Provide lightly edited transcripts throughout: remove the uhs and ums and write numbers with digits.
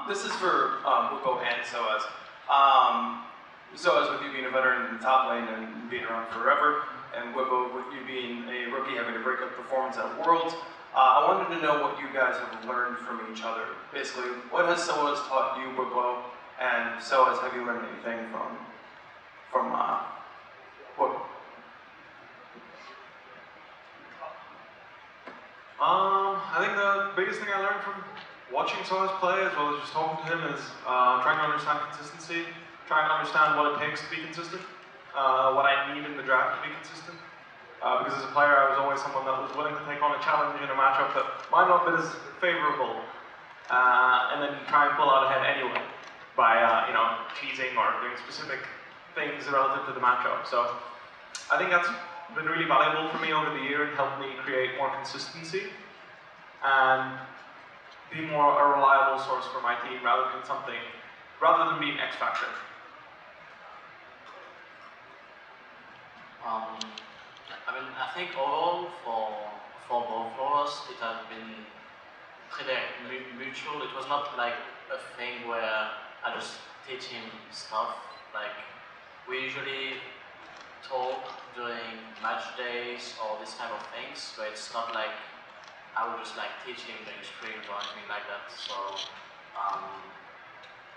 This is for Wubo and Soaz. Soaz, with you being a veteran in the top lane and being around forever, and Wubo, with you being a rookie having a breakout performance at Worlds, I wanted to know what you guys have learned from each other. Basically, what has Soaz taught you, Wubo, and Soaz, have you learned anything from Wubo? I think the biggest thing I learned from watching Soaz play, as well as just talking to him, is trying to understand consistency, trying to understand what it takes to be consistent, what I need in the draft to be consistent. Because as a player, I was always someone that was willing to take on a challenge in a matchup that might not have been as favorable, and then try and pull out ahead anyway by cheesing or doing specific things relative to the matchup. So I think that's been really valuable for me over the year and helped me create more consistency and be more a reliable source for my team rather than being X factor. I think overall for both of us, it has been pretty mutual. It was not like a thing where I just teach him stuff. Like, we usually talk during match days or this kind of things, so it's not like I would just like teach him during streams or anything like that. So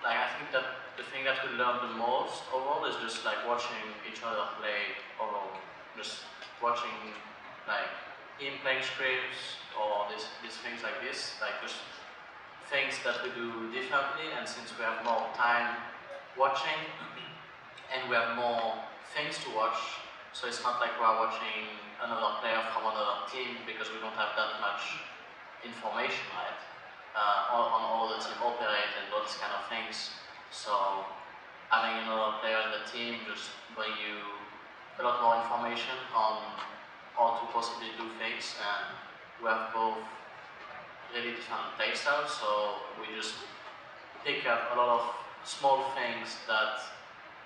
I think that the thing that we learned the most overall is just like watching each other play overall. Just watching like him playing scrims or these things like this, like just things that we do differently, and since we have more time watching and we have more things to watch, so it's not like we're watching another player from another team because we don't have that much information, right? On all the team operate and all these kind of things. So having another player in the team just bring you a lot more information on how to possibly do things, and we have both really different playstyles, so we just pick up a lot of small things that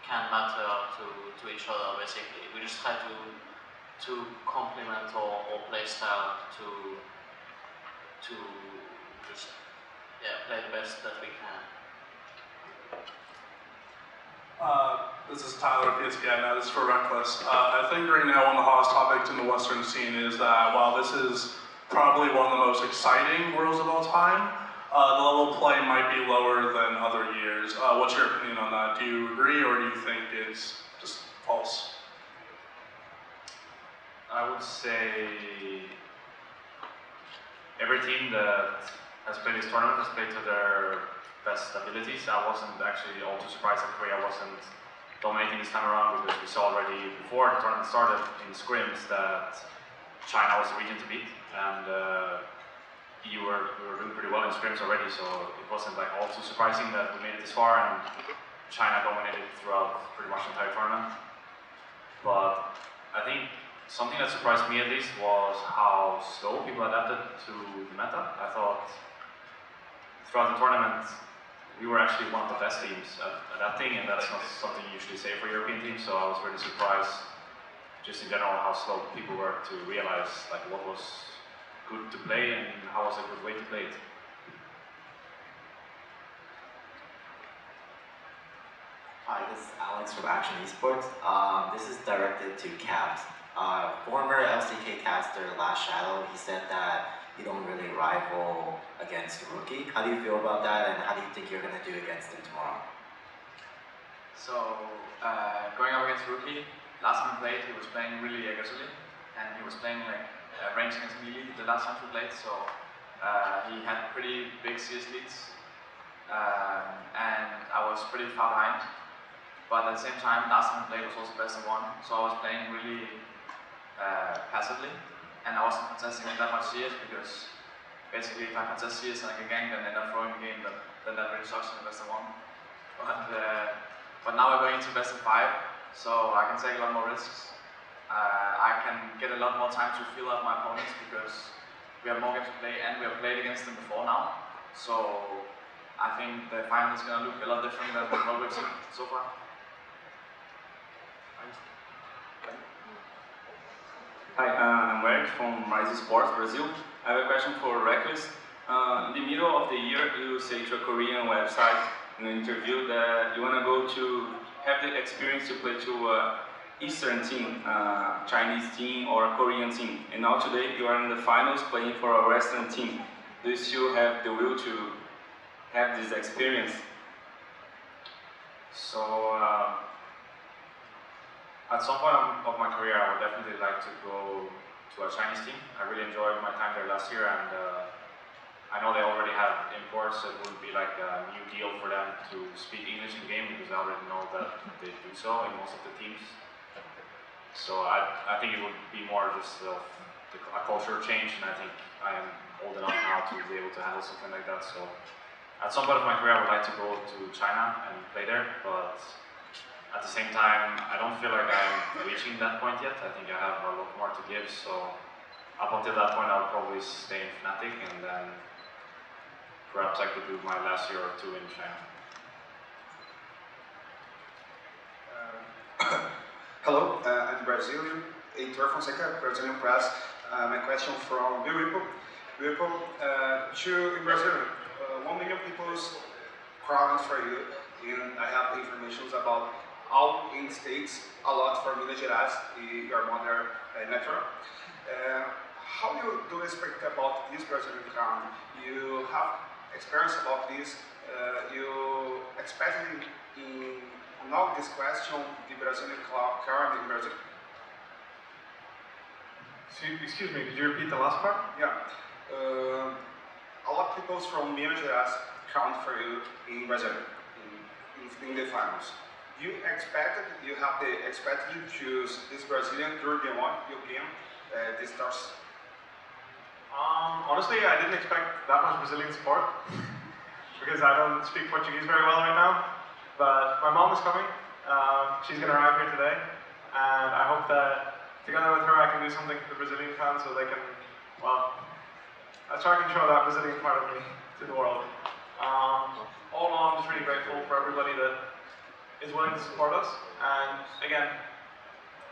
can matter to each other. Basically, we just try to complement our playstyle to just play the best that we can. This is Tyler with ESPN. This is for Rekkles. I think right now one of the hottest topics in the Western scene is that while this is probably one of the most exciting Worlds of all time, the level of play might be lower than other years. What's your opinion on that? Do you agree, or do you think it's just false? I would say every team that has played this tournament has played to their best abilities. I wasn't actually all too surprised that Korea wasn't dominating this time around, because we saw already before the tournament started in scrims that China was the region to beat, and we were doing pretty well in scrims already, so it wasn't like all too surprising that we made it this far, and China dominated throughout pretty much the entire tournament. But I think something that surprised me at least was how slow people adapted to the meta. I thought throughout the tournament we were actually one of the best teams at adapting, and that's not something you usually say for European teams, so I was really surprised just in general how slow people were to realize like what was good to play and how was a good way to play it. Hi, this is Alex from Action Esports. This is directed to Caps. Former LCK caster Last Shadow, he said that you don't really rival against Rookie. How do you feel about that, and how do you think you're going to do against him tomorrow? So, going up against Rookie, last time we played, he was playing really aggressively, and he was playing like range against melee the last time we played, so he had pretty big CS leads, and I was pretty far behind. But at the same time, last time we played was also best of one, so I was playing really passively, and I wasn't contesting that much CS, because basically if I contest CS and I get ganked and end up throwing the game, then that really sucks in the best of one. But now we're going into best of 5, so I can take a lot more risks. I can get a lot more time to feel out my opponents, because we have more games to play and we have played against them before now. So I think the final is going to look a lot different than what we've seen so far. Hi, I'm Eric from Rise Sports Brazil. I have a question for Rekkles. In the middle of the year, you say to a Korean website in an interview that you want to go to have the experience to play to a Eastern team, Chinese team or a Korean team. And now today you are in the finals playing for a Western team. Do you still have the will to have this experience? So, at some point of my career, I would definitely like to go to a Chinese team. I really enjoyed my time there last year, and I know they already have imports, so it wouldn't be like a new deal for them to speak English in game because I already know that they do so in most of the teams. So I think it would be more just a culture change, and I think I am old enough now to be able to handle something like that. So at some point of my career, I would like to go to China and play there, but at the same time, I don't feel like I'm reaching that point yet. I think I have a lot more to give, so up until that point, I'll probably stay in Fnatic, and then perhaps I could do my last year or two in China. Hello, I'm Brazilian, Heitor Fonseca, Brazilian press. My question from Rekkles. In Brazil, 1 million people crowded for you, and I have the information about all in states, a lot for Minas Gerais, your mother network. How do you expect about this Brazilian crowd? You have experience about this. You expect in now this question, the Brazilian crowd in Brazil. Excuse me, could you repeat the last part? Yeah. A lot of people from Minas Gerais count for you in Brazil, in the finals. You have the expected to choose this Brazilian through the your game, the stars? Honestly, I didn't expect that much Brazilian support because I don't speak Portuguese very well right now. But my mom is coming. She's going to arrive here today, and I hope that together with her I can do something for the Brazilian fans so they can, well, I can show that Brazilian part of me to the world. All in all, I'm just really grateful for everybody that is willing to support us. And again,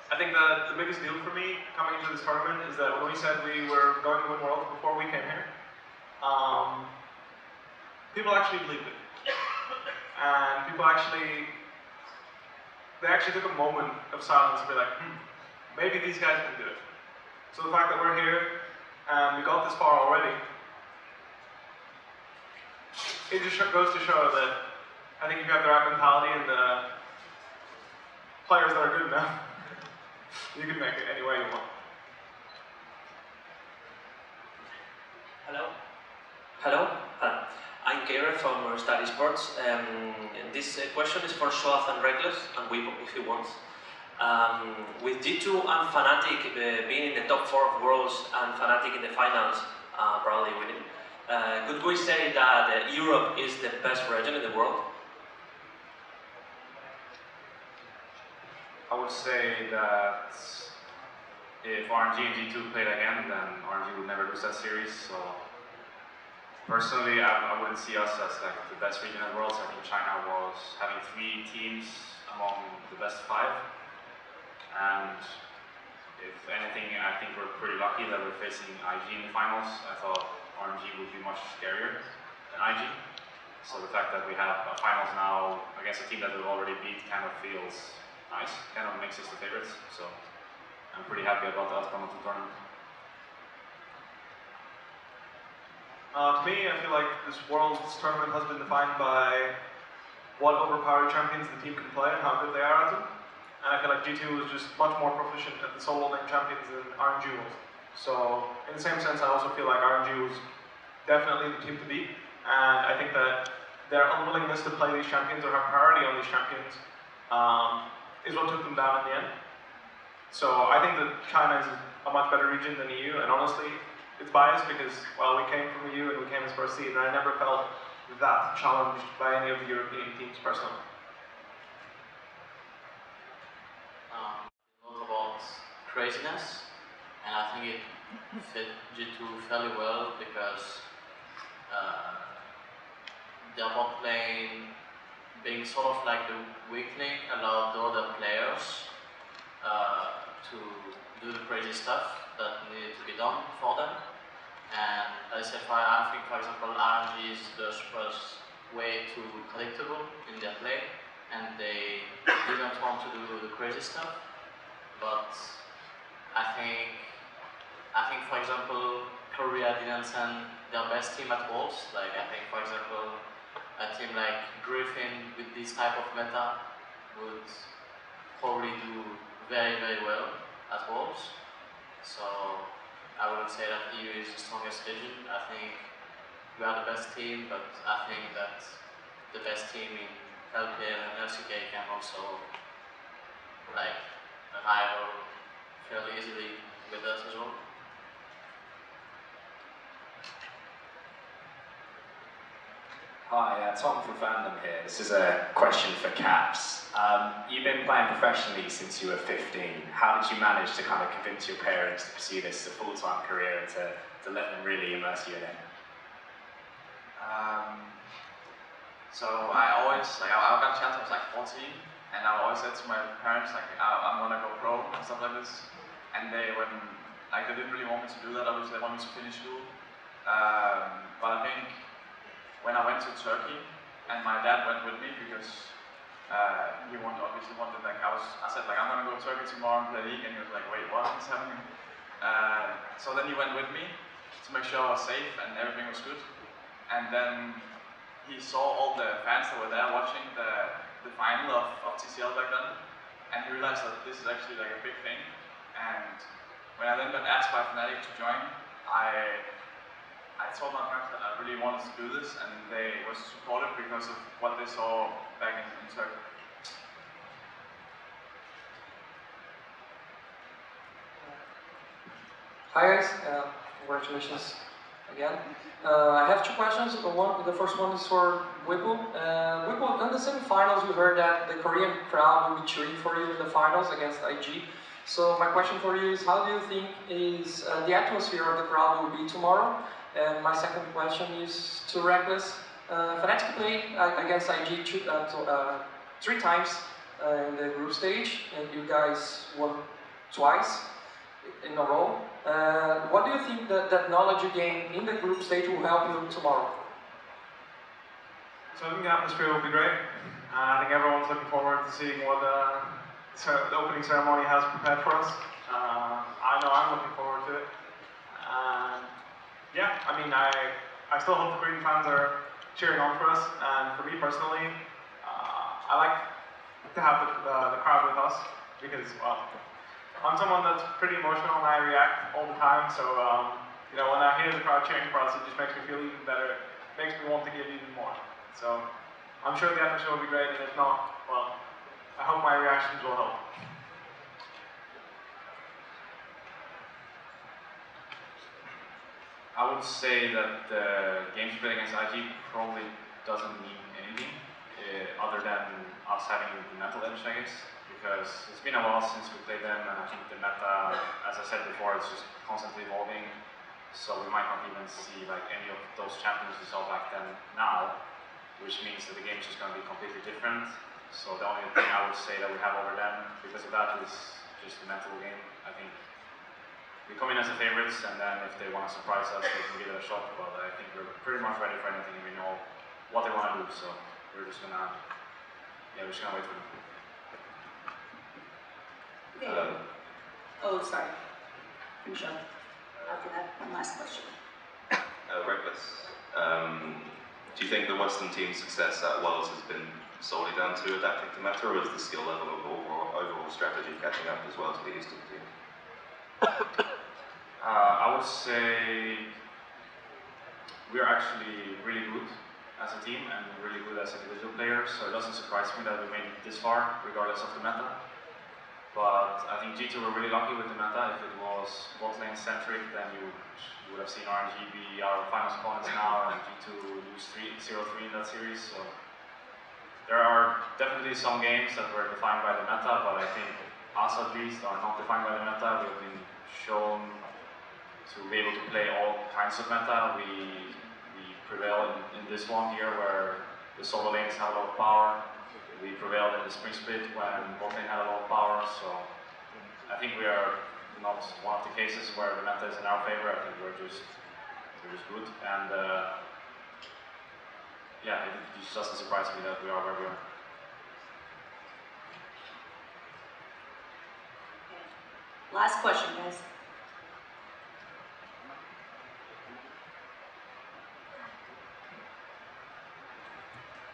I think that the biggest deal for me coming into this tournament is that when we said we were going to win Worlds before we came here, people actually believed it. And people they actually took a moment of silence to be like, maybe these guys can do it. So the fact that we're here and we got this far already, it just goes to show that I think if you have the right mentality and the players that are good enough, you can make it any way you want. Hello. Hello. I'm Kara from Study Sports. This question is for Shoaf and Rekkles and Whipple if he wants. With G2 and Fnatic being in the top 4 of Worlds and Fnatic in the finals, probably winning, could we say that Europe is the best region in the world? I would say that if RNG and G2 played again, then RNG would never lose that series. So personally, I wouldn't see us as like the best region in the world. So I think China was having 3 teams among the best 5. And if anything, I think we're pretty lucky that we're facing IG in the finals. I thought RNG would be much scarier than IG. So the fact that we have a finals now against a team that we've already beat kind of feels nice, kind of makes us the favorites. So I'm pretty happy about the outcome of the tournament. To me, I feel like this Worlds tournament has been defined by what overpowered champions the team can play and how good they are at them. And I feel like G2 was just much more proficient at the solo lane champions than RNG was. So in the same sense, I also feel like RNG was definitely the team to beat. And I think that their unwillingness to play these champions or have priority on these champions is what took them down in the end. So I think that China is a much better region than EU, and honestly, it's biased because, well, we came from EU and we came as first seed, and I never felt that challenged by any of the European teams personally. Not about craziness, and I think it fit G2 fairly well because their bot lane being sort of like the weak link allowed the other players to do the crazy stuff that needed to be done for them. And as I said, I think, for example, RNG is was way too predictable in their play, and they didn't want to do the crazy stuff. But I think, for example, Korea didn't send their best team at Worlds. Like, I think, for example, a team like Griffin with this type of meta would probably do very, very well at Worlds. So I wouldn't say that EU is the strongest region. I think we are the best team, but I think that the best team in LPL and LCK can also like rival fairly easily with us as well. Hi, Tom from Fandom here. This is a question for Caps. You've been playing professionally since you were 15. How did you manage to kind of convince your parents to pursue this as a full-time career and to let them really immerse you in it? So I always, like, I got a chance when I was like 14, and I always said to my parents, like, I'm gonna go pro and stuff like this. And they, they didn't really want me to do that, obviously they wanted me to finish school. But I think when I went to Turkey, and my dad went with me because he obviously wanted, like, I said, like, I'm gonna go to Turkey tomorrow and play League, and he was like, wait, what is happening? So then he went with me to make sure I was safe and everything was good. And then he saw all the fans that were there watching the final of TCL back then, and he realized that this is actually like a big thing. And when I then got asked by Fnatic to join, I told my parents that I really wanted to do this, and they were supportive because of what they saw back in Turkey. Hi guys, congratulations again. I have two questions. The first one is for Whipple. Whipple, in the semifinals we heard that the Korean crowd will be cheering for you in the finals against IG. So my question for you is, how do you think is the atmosphere of the crowd will be tomorrow? And my second question is to Rekkles. Fnatic played against IG three times in the group stage, and you guys won twice in a row. What do you think that knowledge you gain in the group stage will help you tomorrow? So I think the atmosphere will be great. I think everyone's looking forward to seeing what the opening ceremony has prepared for us. I know I'm looking forward to it. Yeah, I mean, I still hope the Korean fans are cheering on for us. And for me personally, I like to have the crowd with us because, well, I'm someone that's pretty emotional and I react all the time, so you know, when I hear the crowd cheering for us, it just makes me feel even better. It makes me want to give even more. So I'm sure the atmosphere will be great, and if not, well, I hope my reactions will help. I would say that the game split against IG probably doesn't mean anything other than us having the mental edge, I guess. Because it's been a while since we played them, and I think the meta, as I said before, it's just constantly evolving. So we might not even see like any of those champions we saw back then now, which means that the game is just going to be completely different. So the only thing I would say that we have over them because of that is just the mental game. I think we come in as the favorites, and then if they want to surprise us, they can give it a shot. But I think we're pretty much ready for anything, and we know what they want to do. So we're just gonna wait for them. Oh, sorry. Finish up. After that, one last question. Rekkles, do you think the Western team's success at Worlds has been solely down to adapting to meta, or is the skill level of overall strategy catching up as well to the Eastern team? I would say we're actually really good as a team and really good as individual players, so it doesn't surprise me that we made it this far, regardless of the meta. But I think G2 were really lucky with the meta. If it was bot lane centric, then you would have seen RNG be our finals opponents now, and G2 lose 0-3 in that series. So there are definitely some games that were defined by the meta, but I think us at least are not defined by the meta. We've been shown to be able to play all kinds of meta. We prevail in this one here where the solo lanes have a lot of power. We prevailed in the spring split when bot lane had a lot of power, so I think we are not one of the cases where the meta is in our favor. I think we're just which is good. And yeah, it just doesn't surprise me that we are where we are. Last question, guys.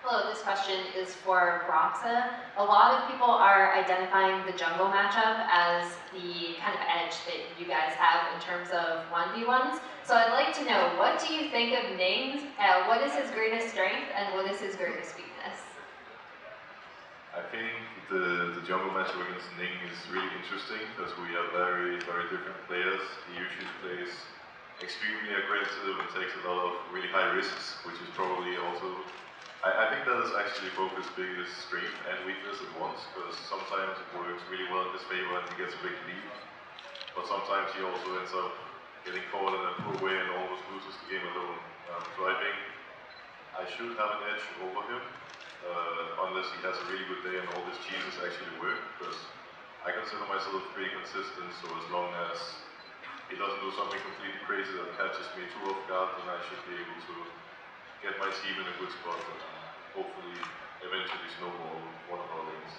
Hello, this question is for Broxa. A lot of people are identifying the jungle matchup as the kind of edge that you guys have in terms of 1v1s. So I'd like to know, what do you think of Ning's? What is his greatest strength and what is his greatest weakness? I think the jungle matchup against Ning is really interesting because we are very, very different players. He usually plays extremely aggressive and takes a lot of really high risks, which is probably also, I think that is actually both his biggest strength and weakness at once, because sometimes it works really well in his favor and he gets a big lead, but sometimes he also ends up getting caught in a poor way and almost loses the game alone. So I think I should have an edge over him. Unless he has a really good day and all his cheeses actually work, because I consider myself pretty consistent, so as long as he doesn't do something completely crazy that catches me too off guard, then I should be able to get my team in a good spot and hopefully eventually snowball one of our lanes.